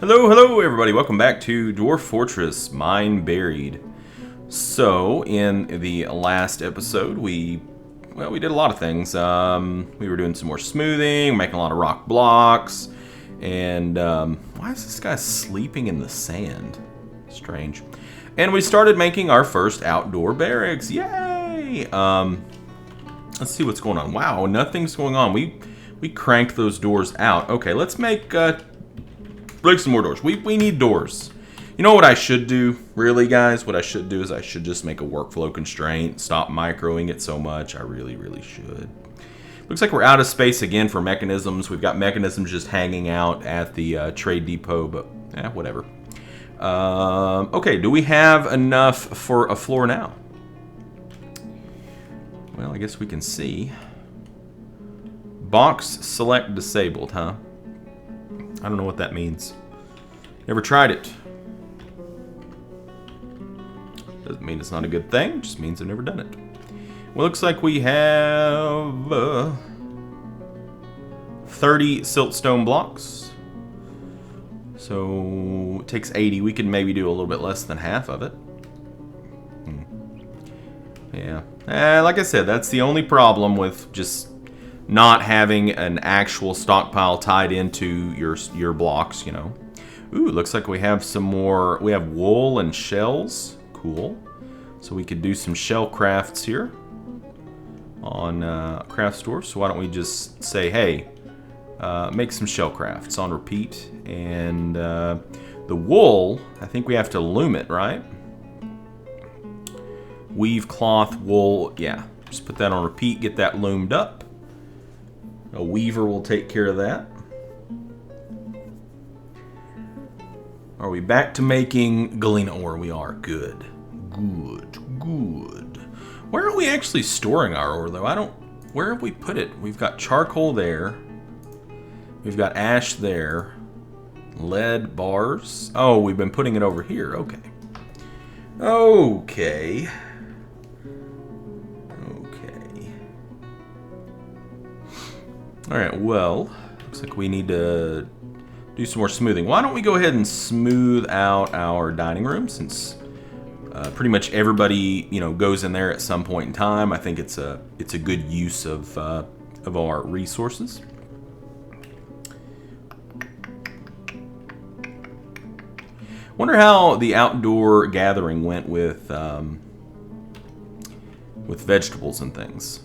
Hello, hello everybody, welcome back to Dwarf Fortress, Mineburied. So, in the last episode, we did a lot of things. We were doing some more smoothing, making a lot of rock blocks, and why is this guy sleeping in the sand? Strange. And we started making our first outdoor barracks, yay! Let's see what's going on. Wow, nothing's going on. We cranked those doors out. Okay, let's make break some more doors. We need doors. You know what I should do, really, guys? What I should do is I should just make a workflow constraint. Stop microing it so much. I really, really should. Looks like we're out of space again for mechanisms. We've got mechanisms just hanging out at the trade depot, but whatever. Okay, do we have enough for a floor now? Well, I guess we can see. Box select disabled, huh? I don't know what that means. Never tried it. Doesn't mean it's not a good thing. Just means I've never done it. Well, looks like we have 30 siltstone blocks. So it takes 80. We could maybe do a little bit less than half of it. Yeah. Like I said, that's the only problem with just not having an actual stockpile tied into your blocks, you know. Ooh, looks like we have some more. We have wool and shells. Cool. So we could do some shell crafts here on craft store. So why don't we just say, hey, make some shell crafts on repeat. And the wool, I think we have to loom it, right? Weave cloth, wool, yeah. Just put that on repeat, get that loomed up. A weaver will take care of that. Are we back to making galena ore? We are. Good. Good. Good. Where are we actually storing our ore, though? Where have we put it? We've got charcoal there. We've got ash there. Lead bars. Oh, we've been putting it over here. Okay. Okay. Alright, well, looks like we need to do some more smoothing. Why don't we go ahead and smooth out our dining room, since pretty much everybody, you know, goes in there at some point in time. I think it's a good use of our resources. Wonder how the outdoor gathering went with vegetables and things.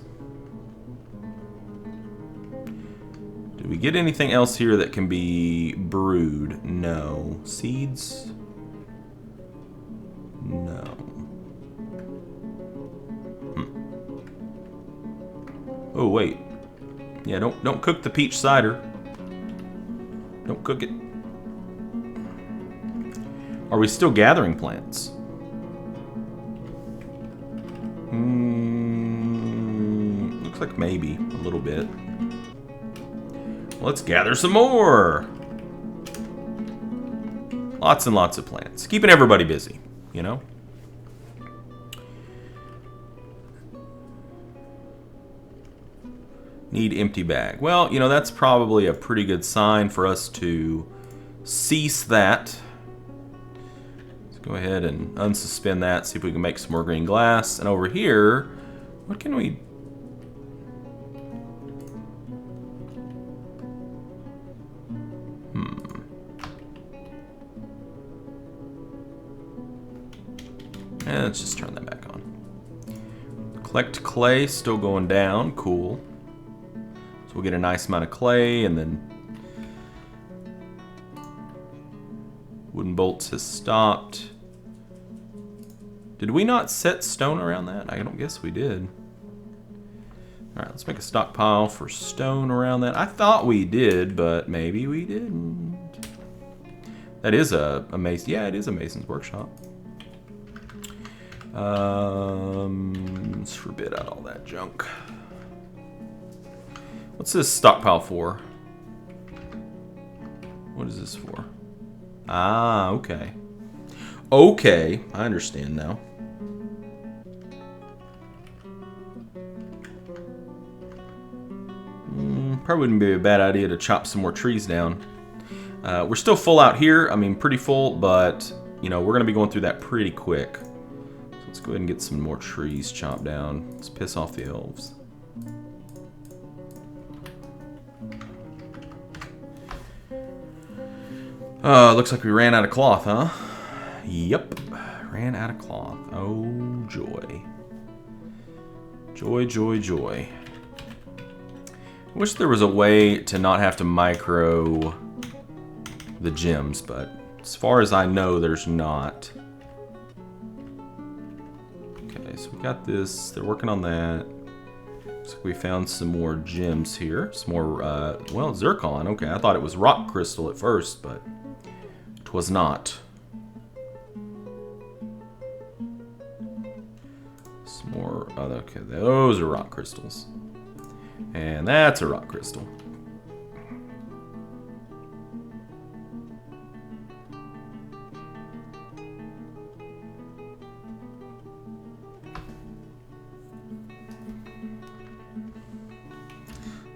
Did we get anything else here that can be brewed? No. Seeds? No. Oh, wait. Yeah, don't cook the peach cider. Don't cook it. Are we still gathering plants? Looks like maybe a little bit. Let's gather some more. Lots and lots of plants. Keeping everybody busy, you know? Need empty bag. Well, you know, that's probably a pretty good sign for us to cease that. Let's go ahead and unsuspend that, see if we can make some more green glass. And over here, what can we... let's just turn that back on. Collect clay, still going down. Cool. So we'll get a nice amount of clay, and then wooden bolts has stopped. Did we not set stone around that? I don't guess we did. Alright, let's make a stockpile for stone around that. I thought we did, but maybe we didn't. That is a mason. Yeah, it is a mason's workshop. Let's forbid out all that junk. What's this stockpile for? What is this for? Ah, okay. Okay, I understand now. Probably wouldn't be a bad idea to chop some more trees down. We're still full out here. I mean, pretty full, but, you know, we're going to be going through that pretty quick. So let's go ahead and get some more trees chopped down. Let's piss off the elves. Looks like we ran out of cloth, huh? Yep. Ran out of cloth. Oh, joy. Joy, joy, joy. I wish there was a way to not have to micro the gems, but as far as I know, there's not. Okay, so we got this. They're working on that. Looks like we found some more gems here. Some more, well, zircon. Okay, I thought it was rock crystal at first, but it was not. Some more, okay, those are rock crystals. And that's a rock crystal.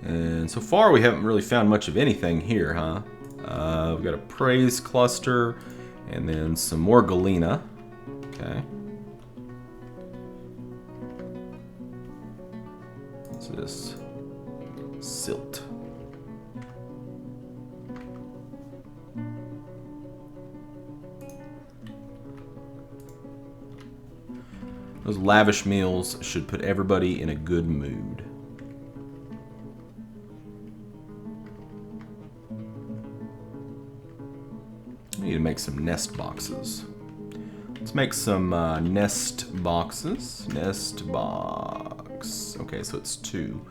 And so far we haven't really found much of anything here, huh? We've got a praise cluster and then some more galena. Okay. What's this? Silt. Those lavish meals should put everybody in a good mood. We need to make some nest boxes. Let's make some nest boxes. Nest box. Okay, so it's 2.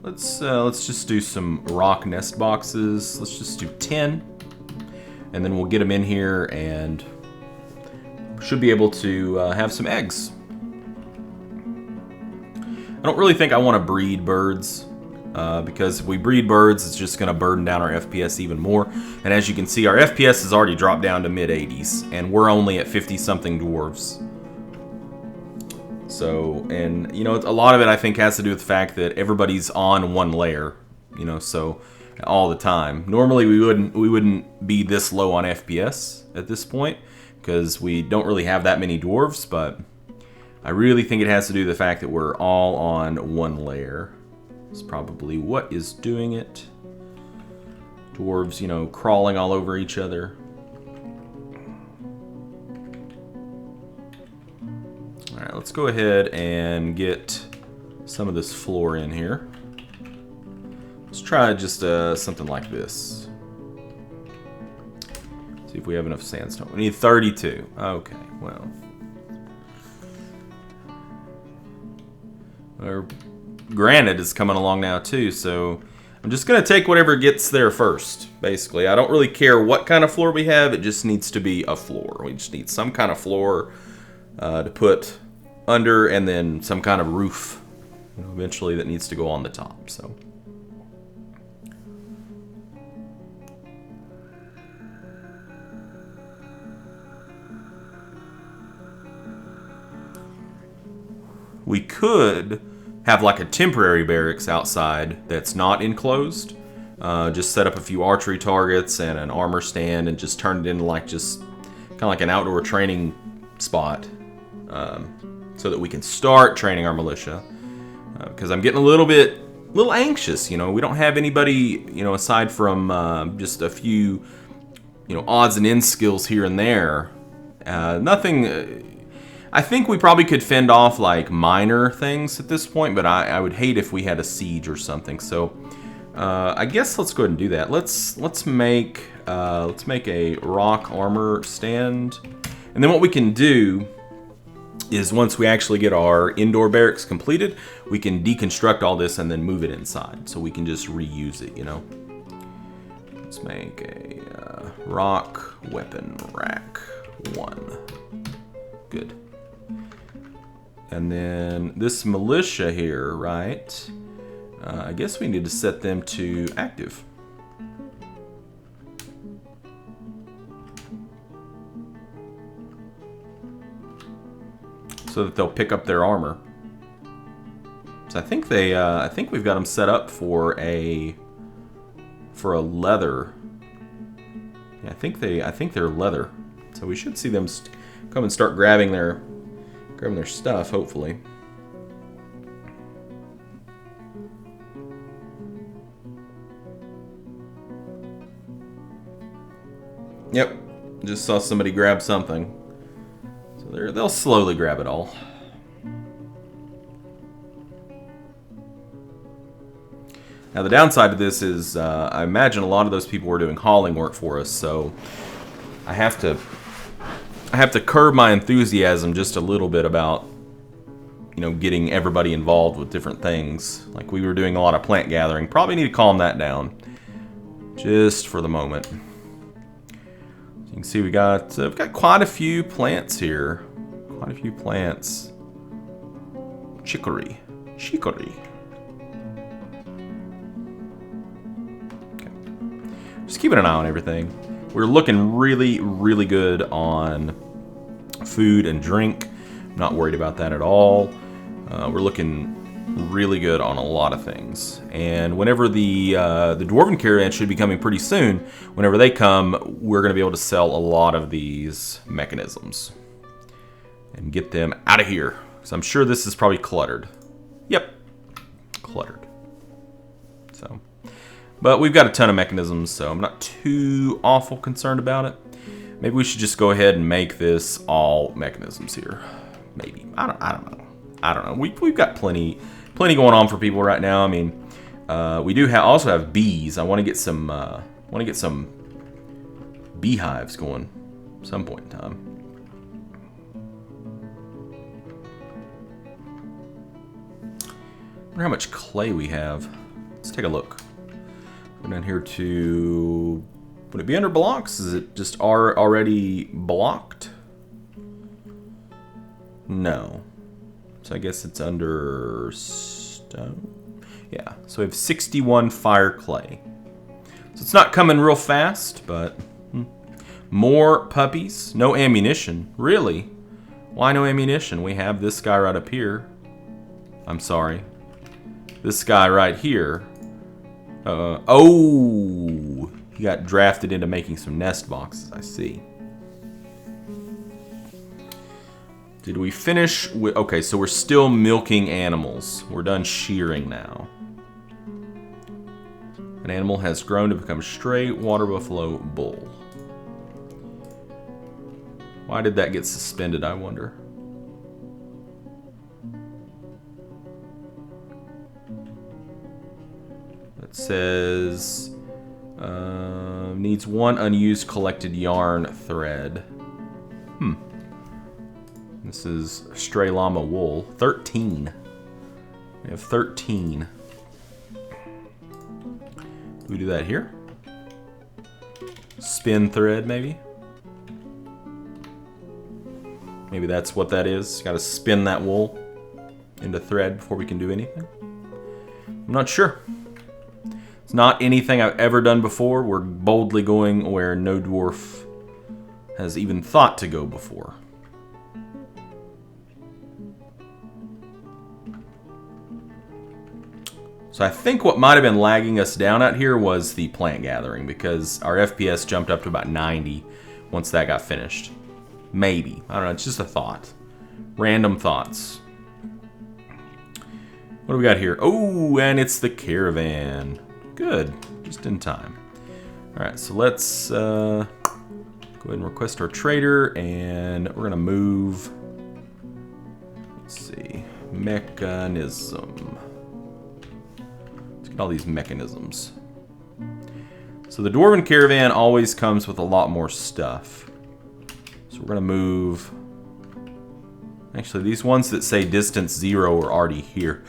Let's just do some rock nest boxes. Let's just do 10, and then we'll get them in here, and should be able to have some eggs. I don't really think I want to breed birds. Because if we breed birds, it's just going to burden down our FPS even more. And as you can see, our FPS has already dropped down to mid-80s, and we're only at 50-something dwarves. So, and, you know, a lot of it, I think, has to do with the fact that everybody's on one layer, you know, so all the time. Normally, we wouldn't be this low on FPS at this point, because we don't really have that many dwarves, but I really think it has to do with the fact that we're all on one layer. It's probably what is doing it. Dwarves, you know, crawling all over each other. Alright, let's go ahead and get some of this floor in here. Let's try just something like this. See if we have enough sandstone. We need 32. Okay, well. Granite is coming along now too, so I'm just gonna take whatever gets there first, basically. I don't really care what kind of floor we have, it just needs to be a floor. We just need some kind of floor to put under, and then some kind of roof, you know, eventually, that needs to go on the top. So we could have like a temporary barracks outside that's not enclosed. Just set up a few archery targets and an armor stand and just turn it into like just kind of like an outdoor training spot, so that we can start training our militia. Because I'm getting a little anxious, you know. We don't have anybody, you know, aside from just a few, you know, odds and ends skills here and there. Nothing. I think we probably could fend off like minor things at this point, but I would hate if we had a siege or something. So I guess let's go ahead and do that. Let's make a rock armor stand, and then what we can do is once we actually get our indoor barracks completed, we can deconstruct all this and then move it inside, so we can just reuse it, you know. Let's make a rock weapon rack 1. Good. And then this militia here, right? I guess we need to set them to active. So that they'll pick up their armor. So I think I think we've got them set up for a leather Yeah, I think they're leather. So we should see them come and start grabbing their stuff, hopefully. Yep, just saw somebody grab something. So they'll slowly grab it all. Now the downside to this is I imagine a lot of those people were doing hauling work for us, so I have to curb my enthusiasm just a little bit about, you know, getting everybody involved with different things. Like we were doing a lot of plant gathering. Probably need to calm that down just for the moment. You can see we've got quite a few plants here. Quite a few plants. Chicory. Okay. Just keeping an eye on everything. We're looking really, really good on food and drink. I'm not worried about that at all. We're looking really good on a lot of things. And whenever the Dwarven Caravan should be coming pretty soon, whenever they come, we're going to be able to sell a lot of these mechanisms and get them out of here. So I'm sure this is probably cluttered. Yep, cluttered. So, but we've got a ton of mechanisms, so I'm not too awful concerned about it. Maybe we should just go ahead and make this all mechanisms here. Maybe. I don't know. We've got plenty going on for people right now. I mean, we do also have bees. I want to get some beehives going at some point in time. I wonder how much clay we have. Let's take a look. Go down here to... Would it be under blocks? Is it just already blocked? No. So I guess it's under stone. Yeah, so we have 61 fire clay. So it's not coming real fast, but... More puppies. No ammunition. Really? Why no ammunition? We have this guy right up here. I'm sorry. This guy right here. Oh! He got drafted into making some nest boxes, I see. Did we finish with... Okay, so we're still milking animals. We're done shearing now. An animal has grown to become stray water buffalo bull. Why did that get suspended, I wonder? It says... needs one unused collected yarn thread. This is stray llama wool. 13. We have 13. Do we do that here? Spin thread, maybe? Maybe that's what that is. Got to spin that wool into thread before we can do anything. I'm not sure. It's not anything I've ever done before. We're boldly going where no dwarf has even thought to go before. So I think what might have been lagging us down out here was the plant gathering, because our FPS jumped up to about 90 once that got finished. Maybe. I don't know. It's just a thought. Random thoughts. What do we got here? Oh, and it's the caravan. Good. Just in time. Alright, so let's go ahead and request our trader, and we're going to move... Let's see. Mechanism. Let's get all these mechanisms. So the Dwarven Caravan always comes with a lot more stuff. So we're going to move... Actually, these ones that say distance 0 are already here.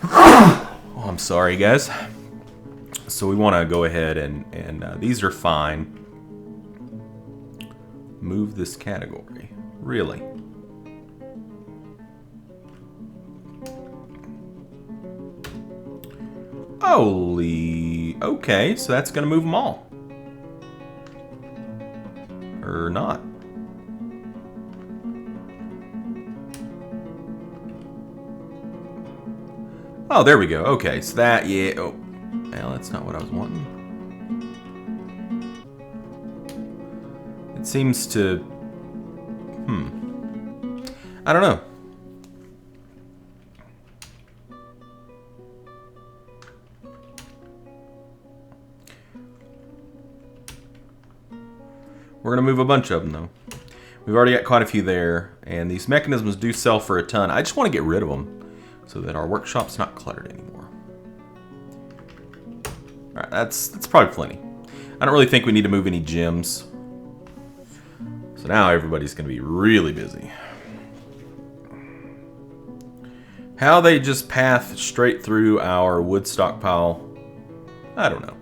Oh, I'm sorry, guys. So we want to go ahead and these are fine. Move this category. Really? Holy... Okay, so that's going to move them all. Or not. Oh, there we go. Okay, so that, yeah. Oh, well, that's not what I was wanting. It seems to... I don't know. We're going to move a bunch of them, though. We've already got quite a few there, and these mechanisms do sell for a ton. I just want to get rid of them so that our workshop's not cluttered anymore. Alright, that's probably plenty. I don't really think we need to move any gems. So now everybody's going to be really busy. How they just path straight through our wood stockpile, I don't know.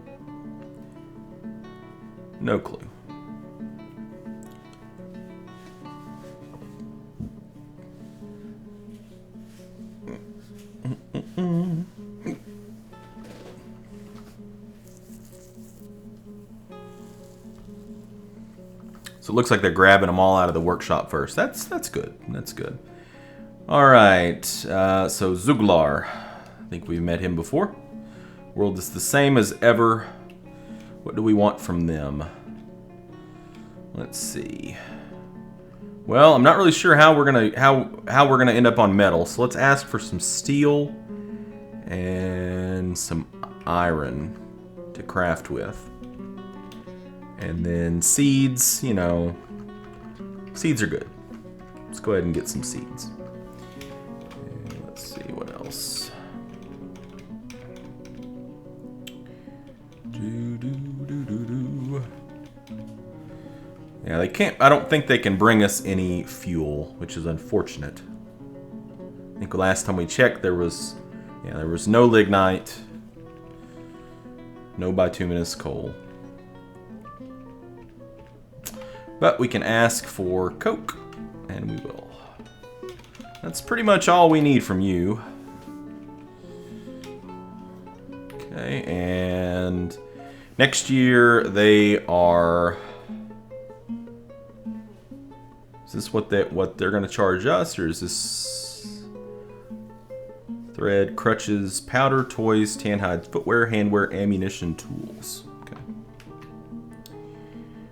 No clue. So it looks like they're grabbing them all out of the workshop first. That's good. That's good. All right. So Zuglar. I think we've met him before. World is the same as ever. What do we want from them? Let's see. Well, I'm not really sure how we're gonna end up on metal. So let's ask for some steel and some iron to craft with. And then seeds, you know, seeds are good. Let's go ahead and get some seeds. And let's see what else. Yeah, they can't, I don't think they can bring us any fuel, which is unfortunate. I think last time we checked there was no lignite, no bituminous coal. But we can ask for coke, and we will. That's pretty much all we need from you. Okay, and next year they are... Is this what they're going to charge us, or is this thread, crutches, powder, toys, tan hides, footwear, handwear, ammunition, tools? Okay.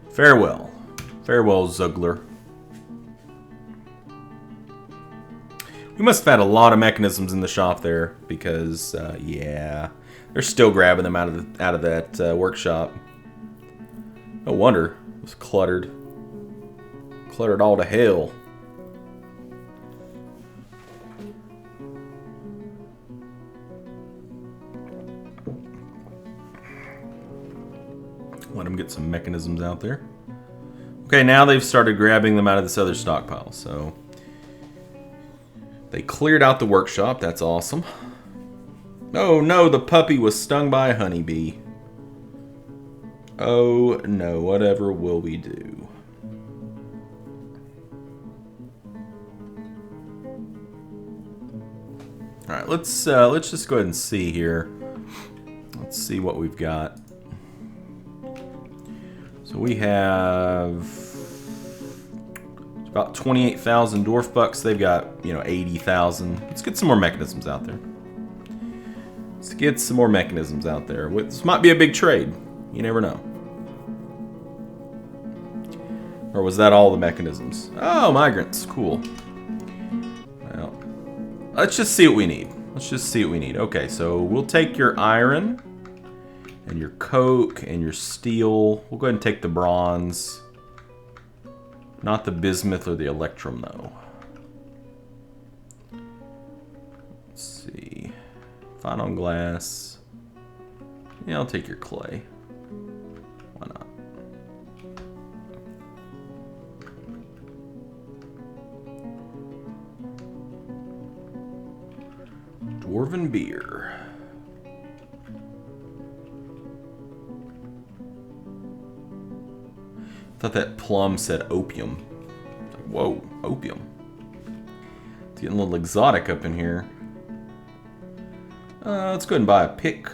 Farewell. Farewell, Zugler. We must have had a lot of mechanisms in the shop there, because yeah, they're still grabbing them out of that workshop. No wonder it was cluttered. Cluttered all to hell. Let them get some mechanisms out there. Okay, now they've started grabbing them out of this other stockpile, so they cleared out the workshop. That's awesome. Oh no, the puppy was stung by a honeybee. Oh no, whatever will we do? All right, let's just go ahead and see here. Let's see what we've got. So we have about 28,000 dwarf bucks. They've got, 80,000. Let's get some more mechanisms out there. Let's get some more mechanisms out there. This might be a big trade. You never know. Or was that all the mechanisms? Oh, migrants. Cool. Well, let's just see what we need. Let's just see what we need. Okay, so we'll take your iron and your coke and your steel. We'll go ahead and take the bronze. Not the bismuth or the electrum, though. Let's see. Fine on glass. Yeah, I'll take your clay. Why not? Dwarven beer. I thought that plum said opium. Like, whoa, opium. It's getting a little exotic up in here. Let's go ahead and buy a pick.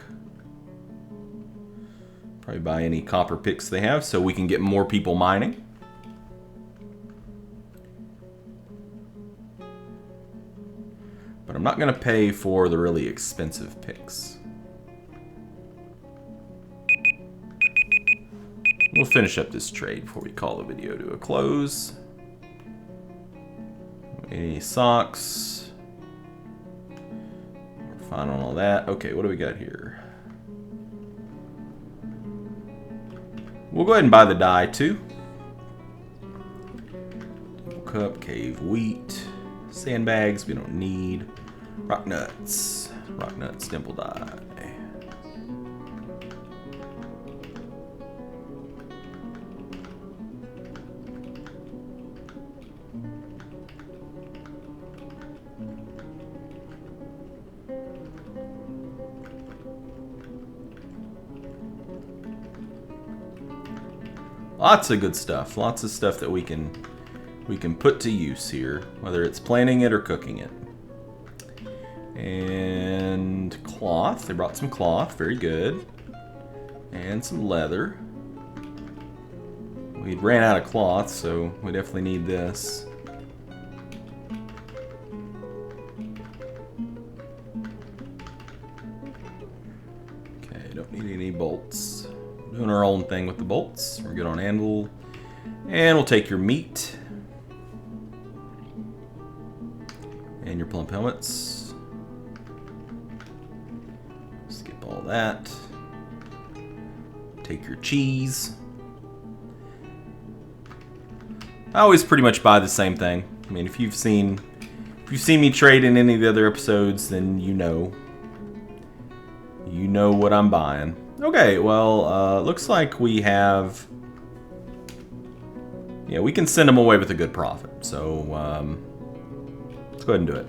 Probably buy any copper picks they have so we can get more people mining. But I'm not going to pay for the really expensive picks. We'll finish up this trade before we call the video to a close. Any socks? We're fine on all that. Okay, what do we got here? We'll go ahead and buy the dye too. Cup, cave wheat, sandbags we don't need. Rock nuts, dimple dye. Lots of good stuff. Lots of stuff that we can put to use here, whether it's planting it or cooking it. And cloth. They brought some cloth. Very good. And some leather. We ran out of cloth, so we definitely need this. Okay, don't need any bolts. Doing our own thing with the bolts. We're good on anvil. And we'll take your meat. And your plump helmets. Skip all that. Take your cheese. I always pretty much buy the same thing. I mean, if you've seen me trade in any of the other episodes, then you know what I'm buying. Okay, well, looks like we have... Yeah, we can send them away with a good profit. So, let's go ahead and do it.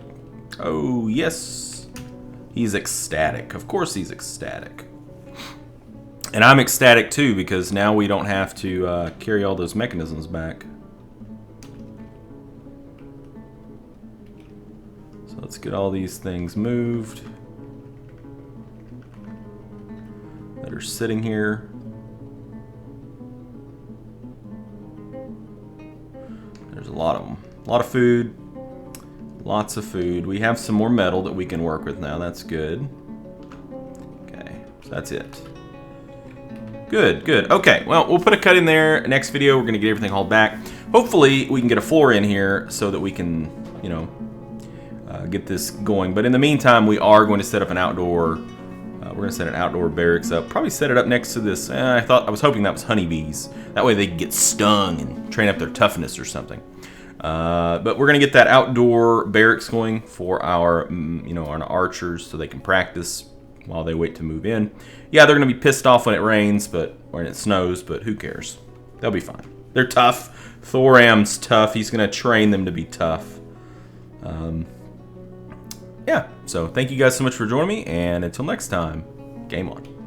Oh, yes. He's ecstatic. Of course he's ecstatic. And I'm ecstatic, too, because now we don't have to carry all those mechanisms back. So let's get all these things moved that are sitting here. There's a lot of them. A lot of food. Lots of food. We have some more metal that we can work with now. That's good. Okay, so that's it. Good, good. Okay, well, we'll put a cut in there. Next video, we're going to get everything hauled back. Hopefully, we can get a floor in here so that we can, you know, get this going. But in the meantime, we are going to set up an outdoor... we're going to set an outdoor barracks up. Probably set it up next to this. I was hoping that was honeybees. That way they could get stung and train up their toughness or something. But we're going to get that outdoor barracks going for our, you know, our archers so they can practice while they wait to move in. Yeah, they're going to be pissed off when it rains, or when it snows, but who cares? They'll be fine. They're tough. Thoram's tough. He's going to train them to be tough. Yeah, so thank you guys so much for joining me, and until next time, game on.